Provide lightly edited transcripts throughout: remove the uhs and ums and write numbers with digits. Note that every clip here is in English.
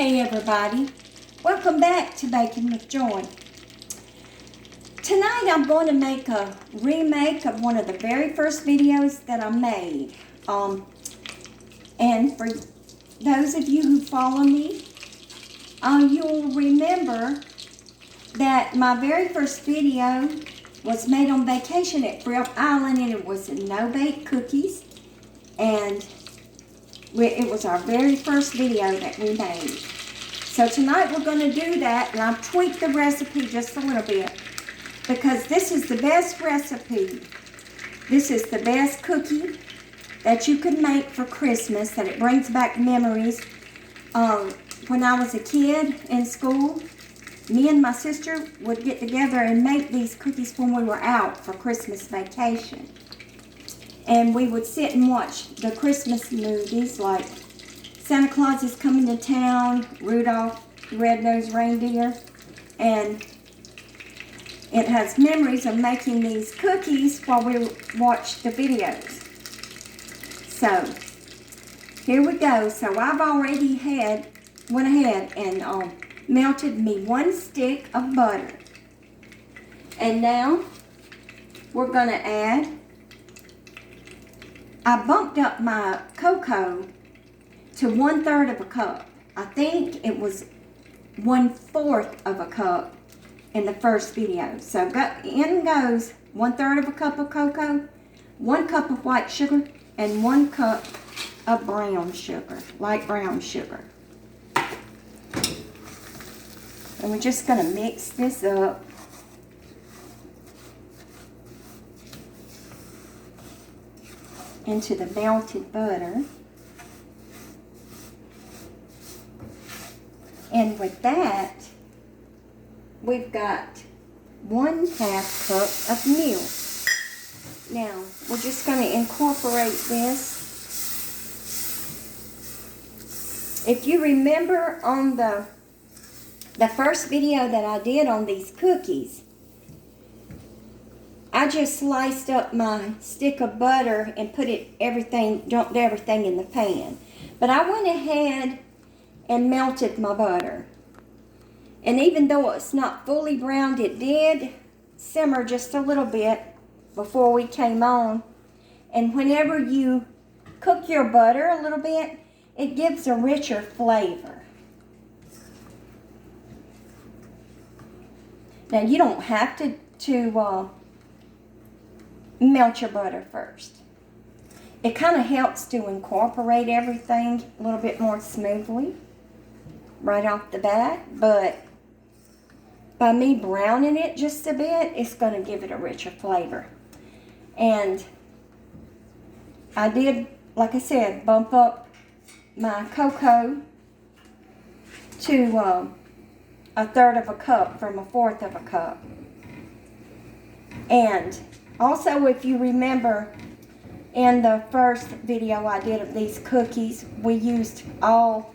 Hey everybody, welcome back to Baking with Joy. Tonight I'm going to make a remake of one of the very first videos that I made. And for those of you who follow me, you'll remember that my very first video was made on vacation at Fripp Island, and it was no-bake cookies, and it was our very first video that we made. So tonight we're going to do that, and I've tweaked the recipe just a little bit because this is the best recipe. This is the best cookie that you could make for Christmas, that it brings back memories. When I was a kid in school, me and my sister would get together and make these cookies when we were out for Christmas vacation. And we would sit and watch the Christmas movies like Santa Claus is Coming to Town, Rudolph the Red-Nosed Reindeer. And it has memories of making these cookies while we watch the videos. So, here we go. So I've already went ahead and melted me 1 stick of butter. And now we're going to add, I bumped up my cocoa to 1/3 of a cup. I think it was 1/4 of a cup in the first video. So in goes 1/3 of a cup of cocoa, 1 cup of white sugar, and 1 cup of brown sugar, light brown sugar. And we're just going to mix this up. Into the melted butter. And with that, we've got 1/2 cup of milk. Now, we're just going to incorporate this. If you remember on the first video that I did on these cookies, I just sliced up my stick of butter and dumped everything in the pan. But I went ahead and melted my butter. And even though it's not fully browned, it did simmer just a little bit before we came on. And whenever you cook your butter a little bit, it gives a richer flavor. Now you don't have to melt your butter first. It kind of helps to incorporate everything a little bit more smoothly right off the bat, but by me browning it just a bit, it's going to give it a richer flavor. And I did, like I said, bump up my cocoa to 1/3 of a cup from 1/4 of a cup. And also, if you remember, in the first video I did of these cookies, we used all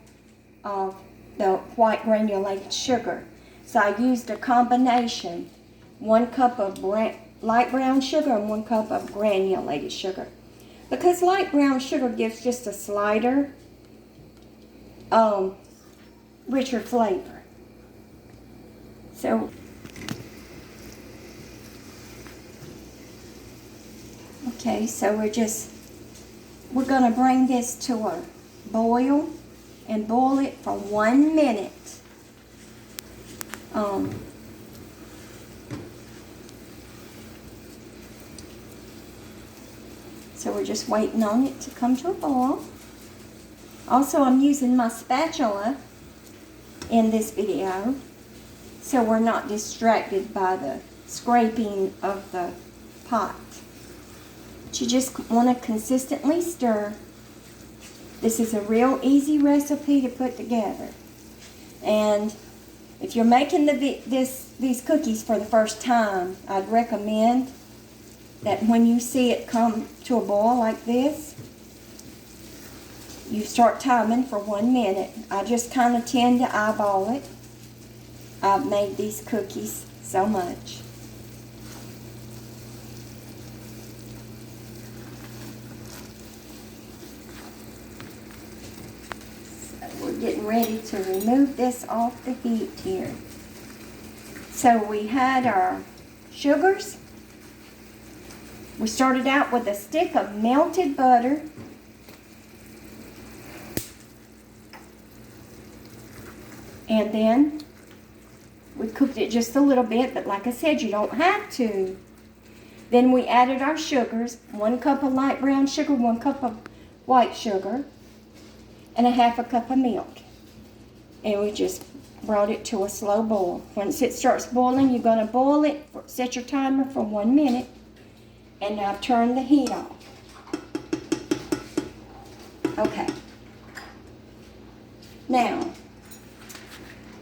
of the white granulated sugar. So I used a combination, 1 cup of light brown sugar and 1 cup of granulated sugar. Because light brown sugar gives just a slighter, richer flavor. So, okay, so we're going to bring this to a boil and boil it for 1 minute. So we're just waiting on it to come to a boil. Also, I'm using my spatula in this video, so we're not distracted by the scraping of the pot. But you just want to consistently stir. This is a real easy recipe to put together. And if you're making these cookies for the first time, I'd recommend that when you see it come to a boil like this, you start timing for 1 minute. I just kind of tend to eyeball it. I've made these cookies so much. So we're getting ready to remove this off the heat here. So we had our sugars. We started out with a stick of melted butter. And then we cooked it just a little bit, but like I said, you don't have to. Then we added our sugars, 1 cup of light brown sugar, 1 cup of white sugar, and a 1/2 cup of milk. And we just brought it to a slow boil. Once it starts boiling, you're going to boil it, set your timer for 1 minute, and now turn the heat off. Okay. Now,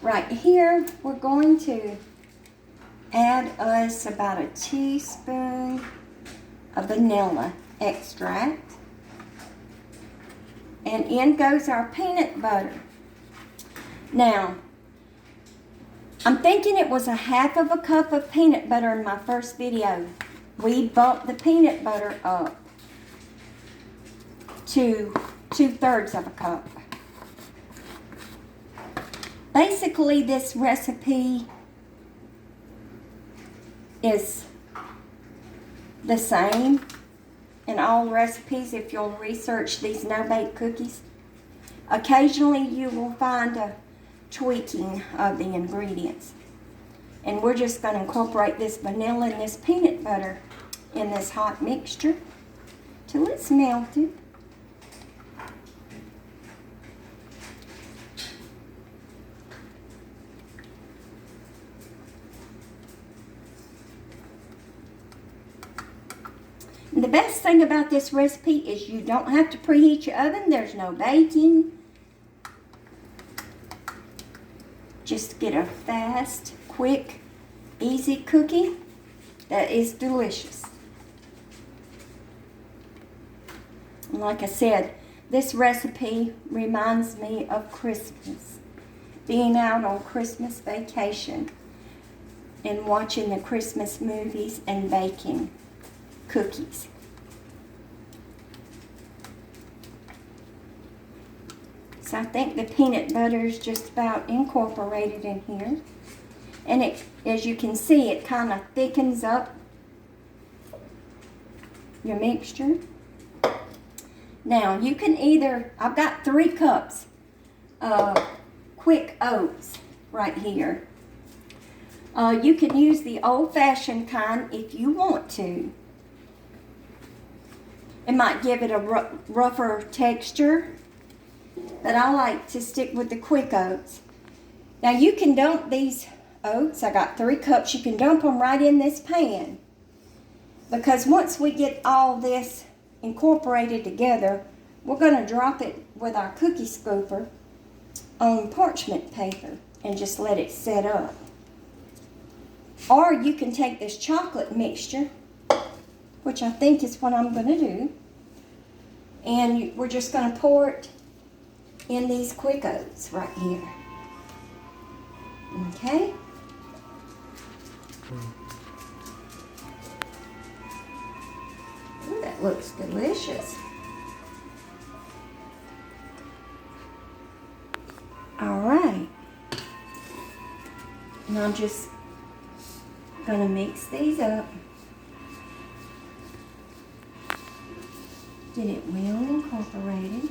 right here, we're going to add us about a teaspoon of vanilla extract. And in goes our peanut butter. Now, I'm thinking it was a 1/2 cup of peanut butter in my first video. We bumped the peanut butter up to 2/3 of a cup. Basically, this recipe is the same in all recipes if you'll research these no-bake cookies. Occasionally, you will find a tweaking of the ingredients. And we're just going to incorporate this vanilla and this peanut butter in this hot mixture till it's melted. And the best thing about this recipe is you don't have to preheat your oven. There's no baking. Just get a fast, quick, easy cookie that is delicious. And like I said, this recipe reminds me of Christmas. Being out on Christmas vacation and watching the Christmas movies and baking cookies. So I think the peanut butter is just about incorporated in here. And it, as you can see, it kind of thickens up your mixture. Now you can either, I've got 3 cups of quick oats right here. You can use the old-fashioned kind if you want to. It might give it a rougher texture, but I like to stick with the quick oats. Now you can dump these oats, I got 3 cups, you can dump them right in this pan. Because once we get all this incorporated together, we're going to drop it with our cookie scooper on parchment paper and just let it set up. Or you can take this chocolate mixture, which I think is what I'm going to do, and we're just going to pour it in these quick oats right here. Okay? Ooh, that looks delicious. All right. And I'm just going to mix these up. Get it well incorporated.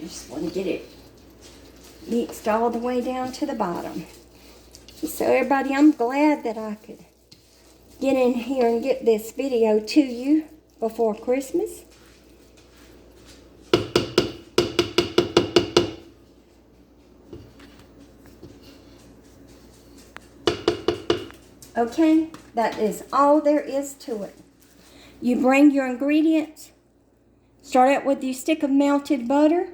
Just want to get it mixed all the way down to the bottom. So everybody, I'm glad that I could get in here and get this video to you before Christmas. Okay, that is all there is to it. You bring your ingredients. Start out with your stick of melted butter.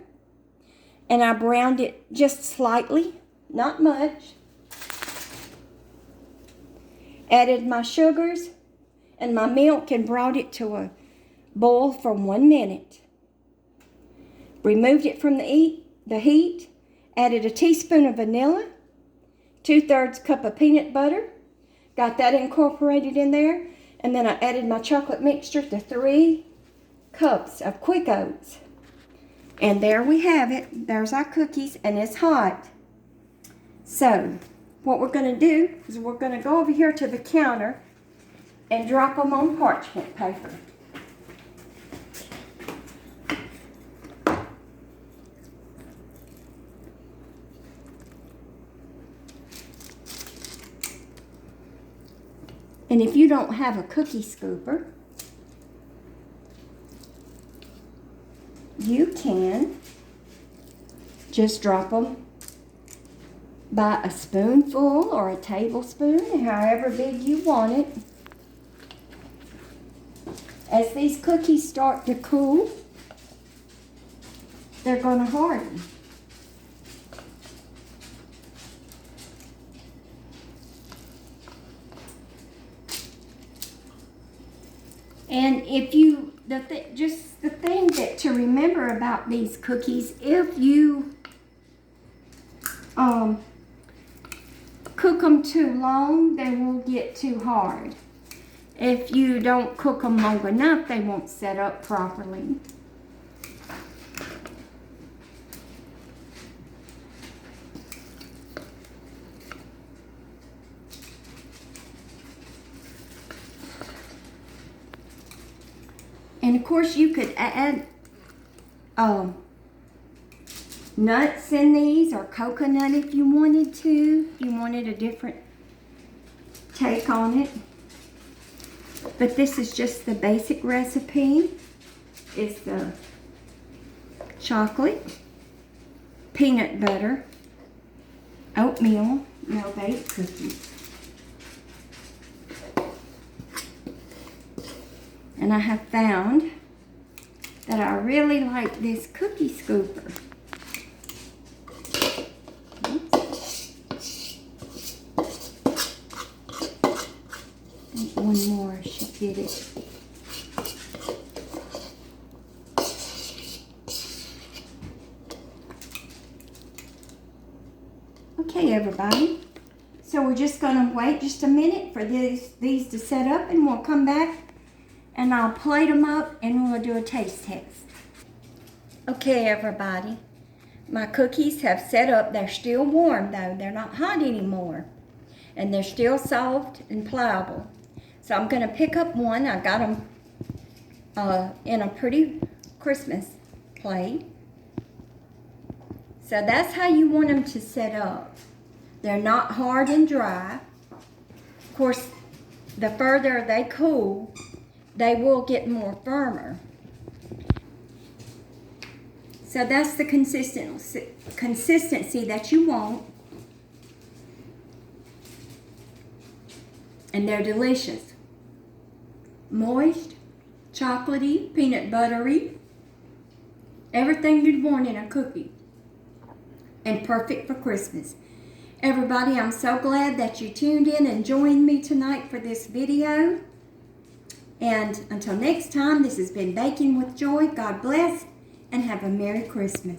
And I browned it just slightly, not much. added my sugars and my milk and brought it to a boil for 1 minute. Removed it from the heat, added a teaspoon of vanilla, 2/3 cup of peanut butter, got that incorporated in there, and then I added my chocolate mixture to 3 cups of quick oats. And there we have it. There's our cookies, and it's hot. So, what we're going to do is we're going to go over here to the counter and drop them on parchment paper. And if you don't have a cookie scooper, you can just drop them by a spoonful or a tablespoon, however big you want it. As these cookies start to cool, they're going to harden. And if you, just the thing that to remember about these cookies, if you cook them too long, they will get too hard. If you don't cook them long enough, they won't set up properly. And of course you could add nuts in these, or coconut if you wanted to, if you wanted a different take on it. But this is just the basic recipe. It's the chocolate, peanut butter, oatmeal, no-bake cookies. And I have found that I really like this cookie scooper. I think one more should get it. Okay, everybody. So we're just going to wait just a minute for these to set up, and we'll come back and I'll plate them up and we'll do a taste test. Okay, everybody. My cookies have set up. They're still warm though. They're not hot anymore. And they're still soft and pliable. So I'm going to pick up one. I got them in a pretty Christmas plate. So that's how you want them to set up. They're not hard and dry. Of course, the further they cool, they will get more firmer. So that's the consistency that you want. And they're delicious. Moist, chocolatey, peanut buttery. Everything you'd want in a cookie. And perfect for Christmas. Everybody, I'm so glad that you tuned in and joined me tonight for this video. And until next time, this has been Baking with Joy. God bless and have a Merry Christmas.